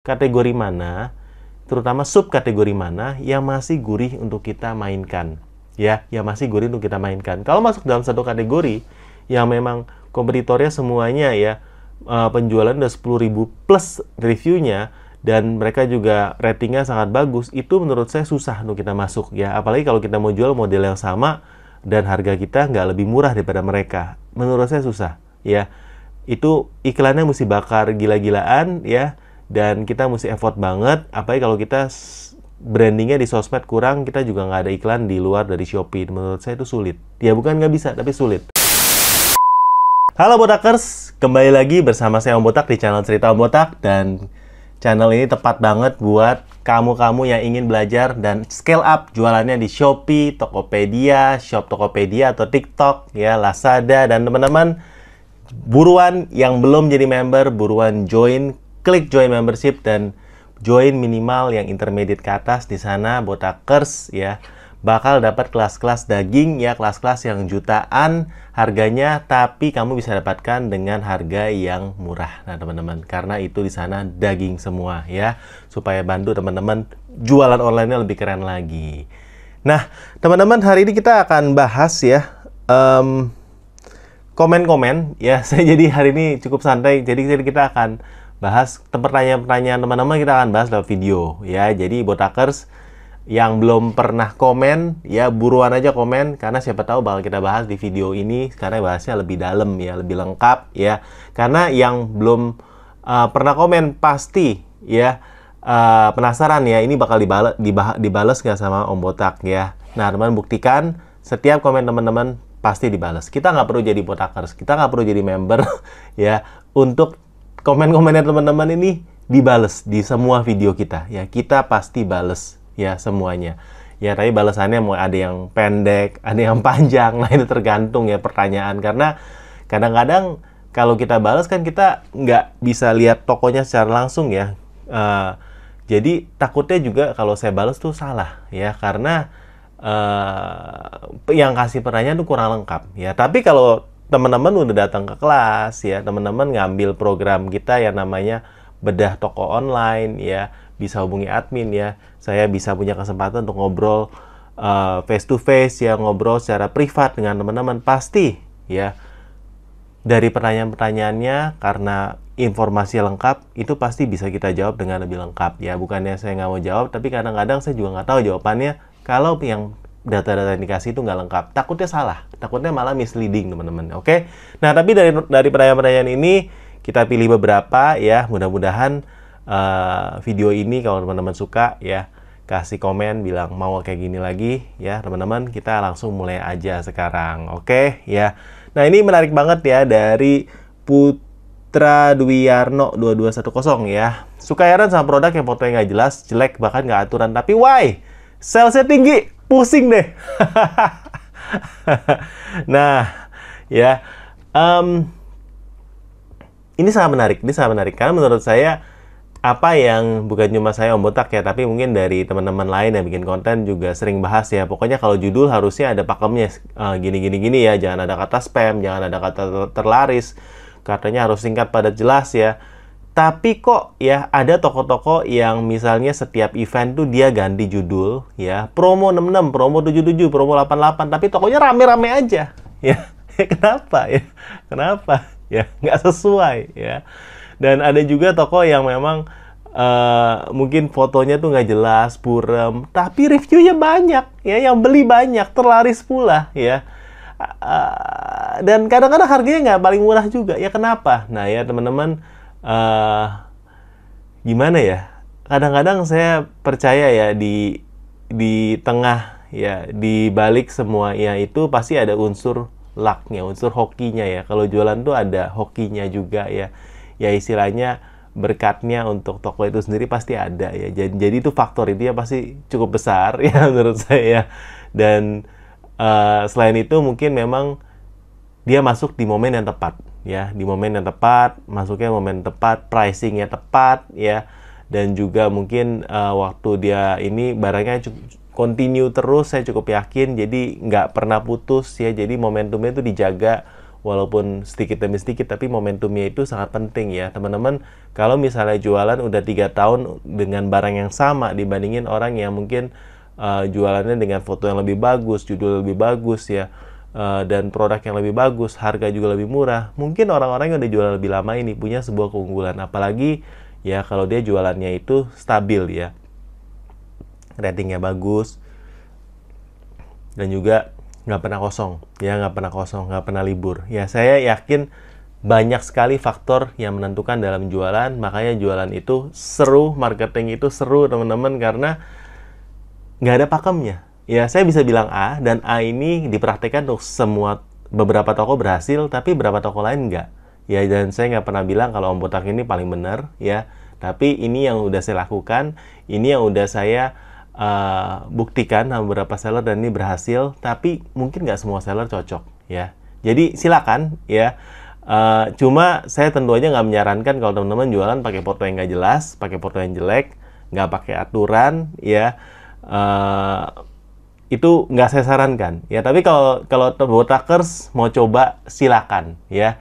kategori mana, terutama subkategori mana yang masih gurih untuk kita mainkan. Ya, yang masih gurih untuk kita mainkan. Kalau masuk dalam satu kategori yang memang kompetitornya semuanya ya, penjualan udah 10.000 plus reviewnya, dan mereka juga ratingnya sangat bagus, itu menurut saya susah untuk kita masuk ya. Apalagi kalau kita mau jual model yang sama dan harga kita nggak lebih murah daripada mereka. Menurut saya susah ya. Itu iklannya mesti bakar gila-gilaan ya, dan kita mesti effort banget. Apalagi kalau kita brandingnya di sosmed kurang, kita juga nggak ada iklan di luar dari Shopee. Menurut saya itu sulit. Ya bukan nggak bisa, tapi sulit. Halo Botakers, kembali lagi bersama saya Om Botak di channel Cerita Om Botak. Dan channel ini tepat banget buat kamu-kamu yang ingin belajar dan scale up jualannya di Shopee, Tokopedia, Shop Tokopedia atau TikTok, ya, Lazada, dan teman-teman. Buruan yang belum jadi member, buruan join, klik join membership dan join minimal yang intermediate ke atas. Di sana Botakers ya bakal dapat kelas-kelas daging ya, kelas-kelas yang jutaan harganya, tapi kamu bisa dapatkan dengan harga yang murah. Nah, teman-teman, karena itu di sana daging semua ya, supaya bantu teman-teman jualan online-nya lebih keren lagi. Nah, teman-teman, hari ini kita akan bahas ya komen-komen ya. Saya jadi hari ini cukup santai, jadi kita akan bahas pertanyaan-pertanyaan teman-teman, kita akan bahas lewat video ya. Jadi Botakers yang belum pernah komen ya, buruan aja komen, karena siapa tahu bakal kita bahas di video ini, karena bahasnya lebih dalam ya, lebih lengkap ya. Karena yang belum pernah komen pasti ya penasaran ya, ini bakal dibales nggak sama Om Botak ya. Nah, teman, buktikan setiap komen teman-teman pasti dibales. Kita nggak perlu jadi Botakers, kita nggak perlu jadi member ya, untuk komen-komennya teman-teman ini dibales di semua video kita ya. Kita pasti bales ya semuanya ya, tapi balasannya mau ada yang pendek, ada yang panjang. Nah, itu tergantung ya pertanyaan, karena kadang-kadang kalau kita balas kan kita nggak bisa lihat tokonya secara langsung ya. Jadi takutnya juga kalau saya balas tuh salah ya, karena yang kasih pertanyaan tuh kurang lengkap ya. Tapi kalau teman-teman udah datang ke kelas ya, teman-teman ngambil program kita yang namanya bedah toko online ya, bisa hubungi admin ya. Saya bisa punya kesempatan untuk ngobrol face to face ya, ngobrol secara privat dengan teman-teman. Pasti ya, dari pertanyaan-pertanyaannya, karena informasi lengkap, itu pasti bisa kita jawab dengan lebih lengkap ya. Bukannya saya nggak mau jawab, tapi kadang-kadang saya juga nggak tahu jawabannya kalau yang data-data yang dikasih itu nggak lengkap. Takutnya salah, takutnya malah misleading teman-teman. Oke? Nah, tapi dari pertanyaan-pertanyaan ini kita pilih beberapa ya. Mudah-mudahan video ini kalau teman-teman suka ya, kasih komen bilang mau kayak gini lagi ya teman-teman. Kita langsung mulai aja sekarang. Oke ya. Nah, ini menarik banget ya, dari Putra Dwiarno 2210 ya. Suka heran sama produk yang fotonya nggak jelas, jelek, bahkan nggak aturan, tapi why? Salesnya tinggi, pusing deh. Nah ya, ini sangat menarik, karena menurut saya, apa yang bukan cuma saya Om Botak ya, tapi mungkin dari teman-teman lain yang bikin konten juga sering bahas ya. Pokoknya kalau judul harusnya ada pakemnya, gini ya, jangan ada kata spam, jangan ada kata terlaris, katanya harus singkat padat jelas ya. Tapi kok ya ada toko-toko yang misalnya setiap event tuh dia ganti judul ya, promo 66, promo 77, promo 88, tapi tokonya rame-rame aja ya. Kenapa ya? Kenapa ya? Nggak sesuai ya. Dan ada juga toko yang memang mungkin fotonya tuh nggak jelas, buram, tapi reviewnya banyak ya, yang beli banyak, terlaris pula ya. Dan kadang-kadang harganya nggak paling murah juga ya. Kenapa? Nah ya teman-teman, gimana ya? Kadang-kadang saya percaya ya, di tengah ya, di balik semua ya, itu pasti ada unsur lucknya, unsur hokinya ya. Kalau jualan tuh ada hokinya juga ya. Ya istilahnya berkatnya untuk toko itu sendiri pasti ada ya. Jadi itu faktor itu ya pasti cukup besar ya menurut saya. Dan selain itu mungkin memang dia masuk di momen yang tepat ya, di momen yang tepat, masuknya momen tepat, pricingnya tepat ya, dan juga mungkin waktu dia ini barangnya continue terus, saya cukup yakin, jadi nggak pernah putus ya. Jadi momentumnya itu dijaga walaupun sedikit demi sedikit, tapi momentumnya itu sangat penting ya teman-teman. Kalau misalnya jualan udah 3 tahun dengan barang yang sama dibandingin orang yang mungkin jualannya dengan foto yang lebih bagus, judul lebih bagus ya, dan produk yang lebih bagus, harga juga lebih murah, mungkin orang-orang yang udah jualan lebih lama ini punya sebuah keunggulan. Apalagi ya kalau dia jualannya itu stabil ya, ratingnya bagus, dan juga nggak pernah kosong ya, nggak pernah kosong, nggak pernah libur ya. Saya yakin banyak sekali faktor yang menentukan dalam jualan, makanya jualan itu seru, marketing itu seru teman-teman, karena nggak ada pakemnya ya. Saya bisa bilang A, dan A ini dipraktekkan untuk semua, beberapa toko berhasil tapi beberapa toko lain nggak ya. Dan saya nggak pernah bilang kalau Om Botak ini paling benar ya, tapi ini yang udah saya lakukan, ini yang udah saya buktikan sama beberapa seller, dan ini berhasil. Tapi mungkin nggak semua seller cocok ya, jadi silakan ya. Cuma saya tentu aja nggak menyarankan kalau teman-teman jualan pakai foto yang nggak jelas, pakai foto yang jelek, nggak pakai aturan ya. Itu nggak saya sarankan ya. Tapi kalau Botakers mau coba, silakan ya.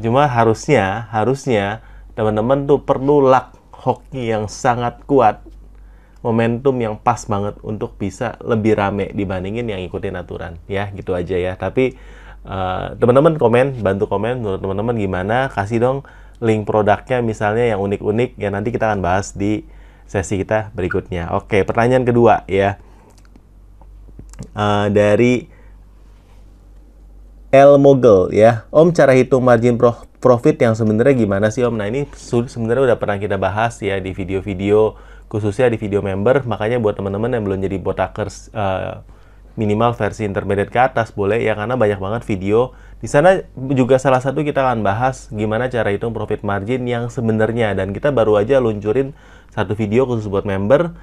Cuma harusnya teman-teman tuh perlu luck, hoki yang sangat kuat, momentum yang pas banget untuk bisa lebih rame dibandingin yang ikutin aturan ya. Gitu aja ya. Tapi teman-teman bantu komen menurut teman-teman gimana, kasih dong link produknya misalnya yang unik-unik ya, nanti kita akan bahas di sesi kita berikutnya. Oke, pertanyaan kedua ya, dari El Mogel ya, Om, cara hitung margin profit yang sebenarnya gimana sih Om? Nah, ini sebenarnya udah pernah kita bahas ya di video-video, khususnya di video member. Makanya buat teman-teman yang belum jadi Botakers minimal versi intermediate ke atas boleh ya, karena banyak banget video di sana. Juga salah satu kita akan bahas gimana cara hitung profit margin yang sebenarnya, dan kita baru aja luncurin satu video khusus buat member.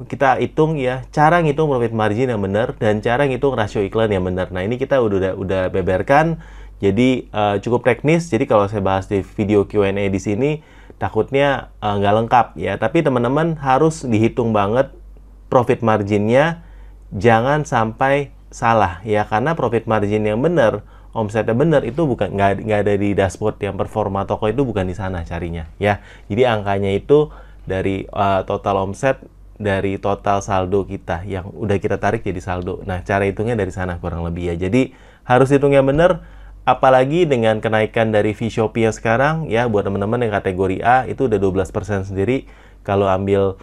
Kita hitung ya cara ngitung profit margin yang benar dan cara ngitung rasio iklan yang benar. Nah, ini kita udah beberkan, jadi cukup teknis. Jadi kalau saya bahas di video Q&A di sini takutnya nggak lengkap ya. Tapi teman-teman harus dihitung banget profit marginnya, jangan sampai salah ya, karena profit margin yang benar, omsetnya benar, itu bukan nggak ada di dashboard yang performa toko, itu bukan di sana carinya ya. Jadi angkanya itu dari total omset, dari total saldo kita yang udah kita tarik jadi saldo. Nah, cara hitungnya dari sana kurang lebih ya. Jadi harus hitungnya benar, apalagi dengan kenaikan dari fee Shopee yang sekarang ya. Buat teman-teman yang kategori A itu udah 12% sendiri kalau ambil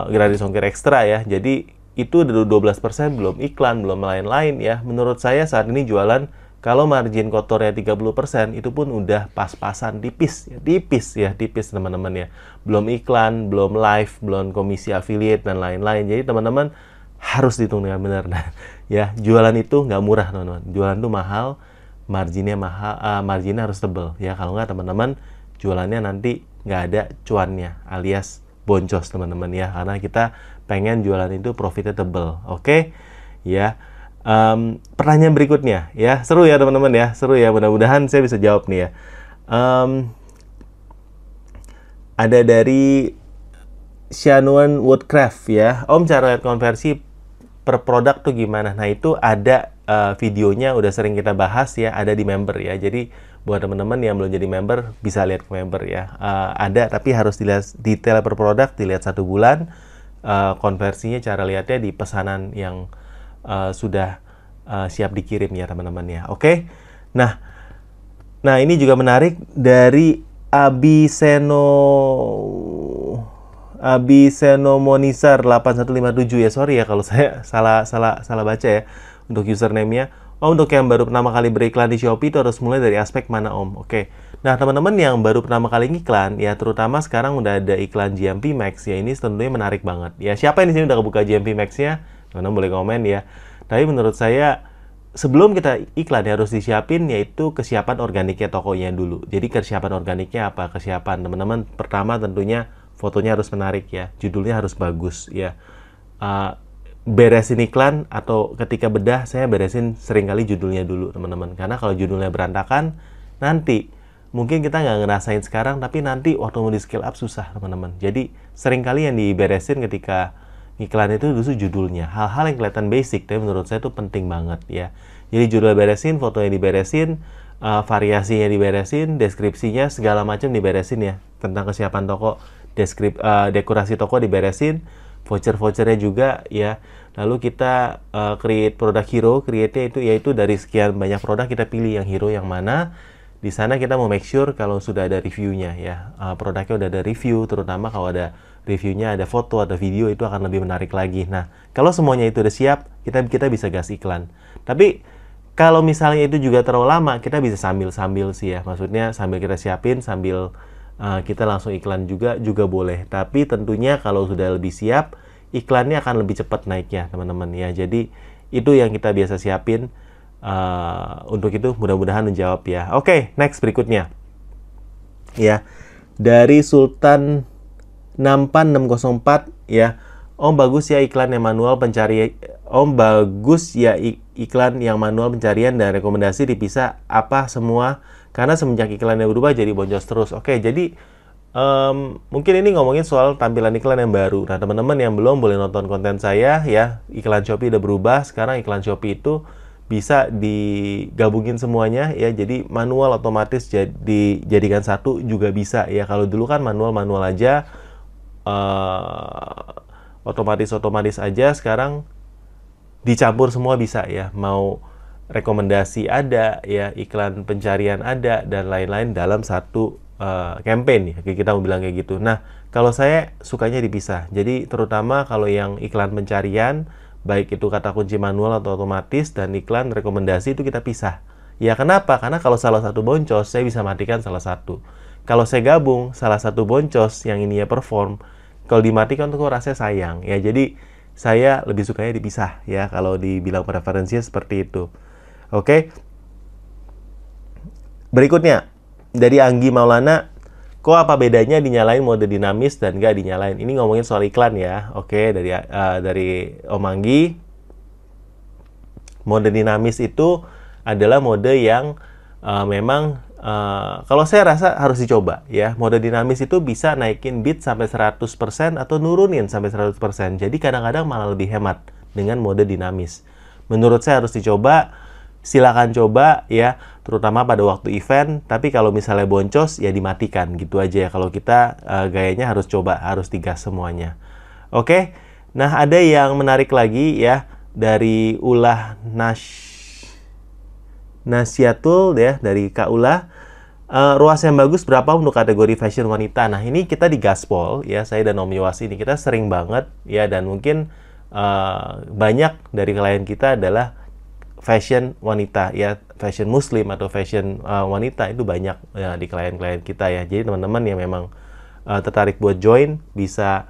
gratis ongkir ekstra ya. Jadi itu udah 12%, belum iklan, belum lain-lain ya. Menurut saya saat ini jualan, kalau margin kotornya 30%, itu pun udah pas-pasan, tipis teman-teman ya. Belum iklan, belum live, belum komisi affiliate, dan lain-lain. Jadi teman-teman harus dihitung dengan benar. Nah, ya, jualan itu nggak murah teman-teman. Jualan itu mahal, marginnya harus tebel ya. Kalau nggak teman-teman, jualannya nanti nggak ada cuannya, alias boncos teman-teman ya. Karena kita pengen jualan itu profitnya tebel. Oke ya. Pertanyaan berikutnya ya, seru ya teman-teman ya, seru ya, mudah-mudahan saya bisa jawab nih ya. Ada dari Shanuan Woodcraft ya, Om, cara lihat konversi per produk tuh gimana? Nah, itu ada videonya, udah sering kita bahas ya, ada di member ya. Jadi buat teman-teman yang belum jadi member bisa lihat ke member ya. Ada, tapi harus dilihat detail per produk, dilihat 1 bulan. Konversinya cara lihatnya di pesanan yang sudah siap dikirim ya teman-teman ya. Oke. Nah ini juga menarik dari Abiseno Monisar 8157 ya. Sorry ya kalau saya salah baca ya untuk username-nya. Untuk yang baru pertama kali beriklan di Shopee itu harus mulai dari aspek mana Om? Oke. Nah, teman-teman yang baru pertama kali ngiklan ya, terutama sekarang udah ada iklan GMP Max ya, ini tentunya menarik banget. Ya, siapa yang di sini udah kebuka GMP Max-nya? Teman-teman boleh komen ya. Tapi menurut saya sebelum kita iklan ya, harus disiapin yaitu kesiapan organiknya tokonya dulu. Jadi kesiapan organiknya apa? Kesiapan teman-teman pertama tentunya fotonya harus menarik ya, judulnya harus bagus ya. Beresin iklan atau ketika bedah, saya beresin seringkali judulnya dulu teman-teman, karena kalau judulnya berantakan nanti mungkin kita nggak ngerasain sekarang, tapi nanti waktu mau di scale up susah teman-teman. Jadi seringkali yang diberesin ketika iklan itu justru judulnya, hal-hal yang kelihatan basic tapi menurut saya itu penting banget ya. Jadi judul beresin, fotonya diberesin, variasinya diberesin, deskripsinya segala macam diberesin ya. Tentang kesiapan toko, dekorasi toko diberesin, voucher-vouchernya juga ya. Lalu kita create produk hero, create-nya itu yaitu dari sekian banyak produk kita pilih yang hero yang mana. Di sana kita mau make sure kalau sudah ada reviewnya ya, produknya udah ada review, terutama kalau ada reviewnya, ada foto, ada video, itu akan lebih menarik lagi. Nah, kalau semuanya itu udah siap, kita bisa gas iklan. Tapi kalau misalnya itu juga terlalu lama, kita bisa sambil-sambil sih ya. Maksudnya sambil kita siapin, sambil kita langsung iklan juga boleh. Tapi tentunya kalau sudah lebih siap, iklannya akan lebih cepat naiknya, teman-teman ya. Jadi itu yang kita biasa siapin. Untuk itu mudah-mudahan menjawab ya. Oke, next berikutnya ya, dari Sultan Nampan 604 ya. Om bagus ya iklan yang manual pencarian. Om bagus ya iklan yang manual pencarian dan rekomendasi dipisah apa semua, karena semenjak iklannya berubah jadi boncos terus. Oke, jadi mungkin ini ngomongin soal tampilan iklan yang baru. Nah, teman-teman yang belum boleh nonton konten saya ya. Iklan Shopee udah berubah. Sekarang iklan Shopee itu bisa digabungin semuanya ya, jadi manual otomatis dijadikan satu juga bisa ya. Kalau dulu kan manual aja, otomatis aja, sekarang dicampur semua bisa ya. Mau rekomendasi ada ya, iklan pencarian ada, dan lain-lain dalam satu campaign ya, kita mau bilang kayak gitu. Nah, kalau saya sukanya dipisah, jadi terutama kalau yang iklan pencarian, baik itu kata kunci manual atau otomatis, dan iklan rekomendasi itu kita pisah. Ya kenapa? Karena kalau salah satu boncos, saya bisa matikan salah satu. Kalau saya gabung, salah satu boncos yang ininya perform, kalau dimatikan tuh rasanya sayang. Ya jadi saya lebih sukanya dipisah ya, kalau dibilang preferensinya seperti itu. Oke. Berikutnya, dari Anggi Maulana, kok apa bedanya dinyalain mode dinamis dan nggak dinyalain? Ini ngomongin soal iklan ya. Oke, dari Om Anggi. Mode dinamis itu adalah mode yang memang kalau saya rasa harus dicoba ya. Mode dinamis itu bisa naikin bit sampai 100% atau nurunin sampai 100%. Jadi kadang-kadang malah lebih hemat dengan mode dinamis. Menurut saya harus dicoba. Silakan coba ya, terutama pada waktu event. Tapi kalau misalnya boncos ya dimatikan gitu aja ya. Kalau kita gayanya harus coba, harus digas semuanya. Oke. Nah, ada yang menarik lagi ya dari Ulah Nasyatul ya, dari Kak Ulah. Ruas yang bagus berapa untuk kategori fashion wanita? Nah, ini kita di Gaspol ya, saya dan Om Yowas ini kita sering banget ya, dan mungkin banyak dari klien kita adalah fashion wanita ya, fashion muslim atau fashion wanita itu banyak ya di klien-klien kita ya. Jadi teman-teman yang memang tertarik buat join bisa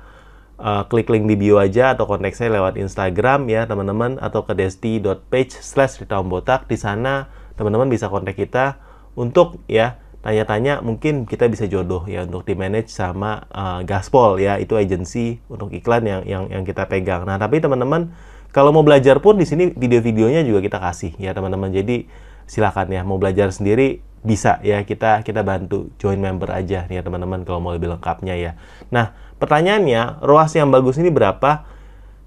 klik link di bio aja atau kontak saya lewat Instagram ya teman-teman, atau ke desti.page/ritaombotak. Di sana teman-teman bisa kontak kita untuk ya tanya-tanya, mungkin kita bisa jodoh ya untuk di manage sama Gaspol ya, itu agensi untuk iklan yang kita pegang. Nah, tapi teman-teman kalau mau belajar pun di sini video-videonya juga kita kasih ya teman-teman. Jadi silakan ya, mau belajar sendiri bisa ya, kita bantu, join member aja nih ya teman-teman kalau mau lebih lengkapnya ya. Nah, pertanyaannya, ruas yang bagus ini berapa?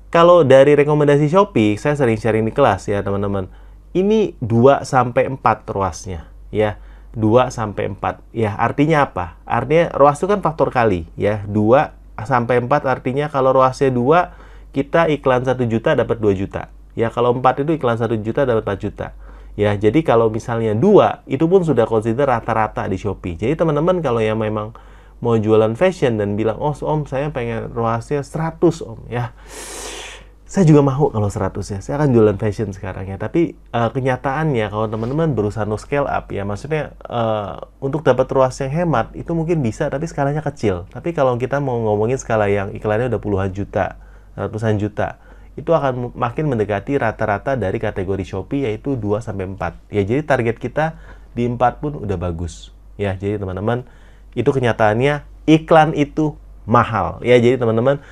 Kalau dari rekomendasi Shopee, saya sering sharing di kelas ya teman-teman. Ini 2-4 ruasnya ya. 2-4 ya, artinya apa? Artinya ruas itu kan faktor kali ya. 2-4 artinya kalau ruasnya 2, kita iklan 1 juta dapat 2 juta. Ya, kalau 4 itu iklan 1 juta dapat 4 juta. Ya, jadi kalau misalnya 2, itu pun sudah consider rata-rata di Shopee. Jadi teman-teman kalau yang memang mau jualan fashion dan bilang, "Oh, Om, saya pengen ruasnya 100, Om." Ya, saya juga mau kalau 100 ya. Saya akan jualan fashion sekarang ya. Tapi kenyataannya kalau teman-teman berusaha no scale up ya, maksudnya untuk dapat ruas yang hemat itu mungkin bisa, tapi skalanya kecil. Tapi kalau kita mau ngomongin skala yang iklannya udah puluhan juta, ratusan juta, itu akan makin mendekati rata-rata dari kategori Shopee, yaitu 2-4. Ya, jadi target kita di 4 pun udah bagus. Ya, jadi teman-teman, itu kenyataannya iklan itu mahal. Ya, jadi teman-teman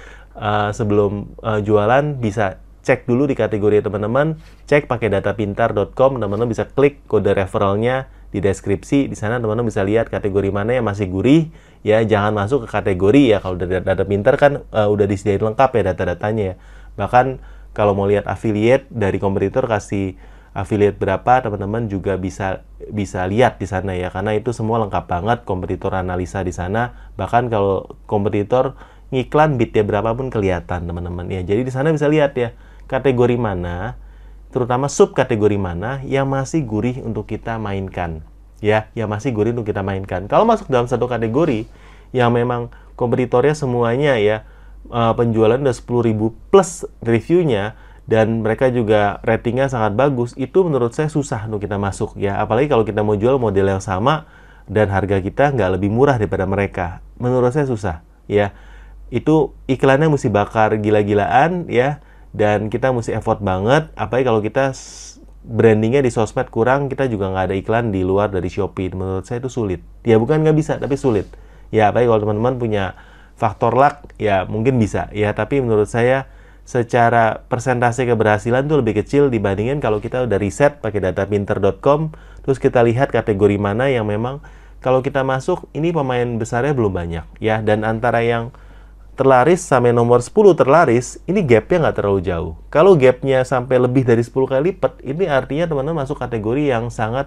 sebelum jualan bisa cek dulu di kategori teman-teman, cek pakai datapintar.com, teman-teman bisa klik kode referralnya di deskripsi. Di sana teman-teman bisa lihat kategori mana yang masih gurih. Ya, jangan masuk ke kategori ya. Kalau dari data pintar kan udah disediain lengkap ya data-datanya ya. Bahkan kalau mau lihat affiliate dari kompetitor kasih affiliate berapa, teman-teman juga bisa lihat di sana ya, karena itu semua lengkap banget, kompetitor analisa di sana. Bahkan kalau kompetitor ngiklan bidnya berapa pun kelihatan, teman-teman ya. Jadi di sana bisa lihat ya, kategori mana, terutama subkategori mana yang masih gurih untuk kita mainkan ya, yang masih gurih untuk kita mainkan. Kalau masuk dalam satu kategori yang memang kompetitornya semuanya ya, penjualan udah 10.000 plus reviewnya, dan mereka juga ratingnya sangat bagus, itu menurut saya susah untuk kita masuk ya. Apalagi kalau kita mau jual model yang sama dan harga kita nggak lebih murah daripada mereka, menurut saya susah ya. Itu iklannya mesti bakar gila-gilaan ya, dan kita mesti effort banget. Apalagi kalau kita brandingnya di sosmed kurang, kita juga nggak ada iklan di luar dari Shopee. Menurut saya itu sulit ya, bukan nggak bisa tapi sulit ya. Apalagi kalau teman-teman punya faktor luck ya, mungkin bisa ya, tapi menurut saya secara persentase keberhasilan itu lebih kecil dibandingin kalau kita udah riset pakai datapinter.com, terus kita lihat kategori mana yang memang kalau kita masuk ini pemain besarnya belum banyak ya, dan antara yang terlaris sampai nomor 10 terlaris ini gapnya nggak terlalu jauh. Kalau gapnya sampai lebih dari 10 kali lipat, ini artinya teman-teman masuk kategori yang sangat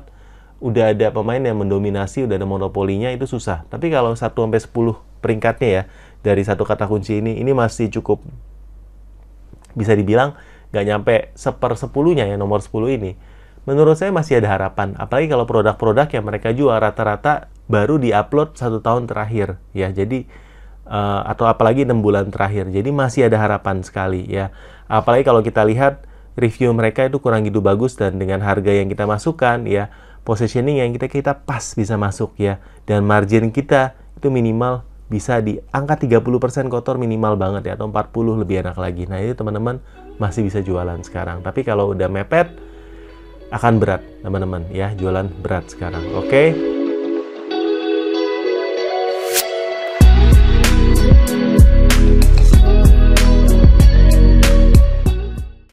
udah ada pemain yang mendominasi, udah ada monopolinya, itu susah. Tapi kalau 1-10 peringkatnya ya dari satu kata kunci ini masih cukup, bisa dibilang nggak nyampe 1/10-nya ya, nomor 10 ini. Menurut saya masih ada harapan. Apalagi kalau produk-produk yang mereka jual rata-rata baru di-upload 1 tahun terakhir ya. Jadi atau apalagi 6 bulan terakhir. Jadi masih ada harapan sekali ya. Apalagi kalau kita lihat review mereka itu kurang gitu bagus, dan dengan harga yang kita masukkan ya, positioning yang kita pas bisa masuk ya, dan margin kita itu minimal bisa di angka 30% kotor minimal banget ya, atau 40 lebih enak lagi. Nah, itu teman-teman masih bisa jualan sekarang. Tapi kalau udah mepet akan berat teman-teman ya, jualan berat sekarang. Oke.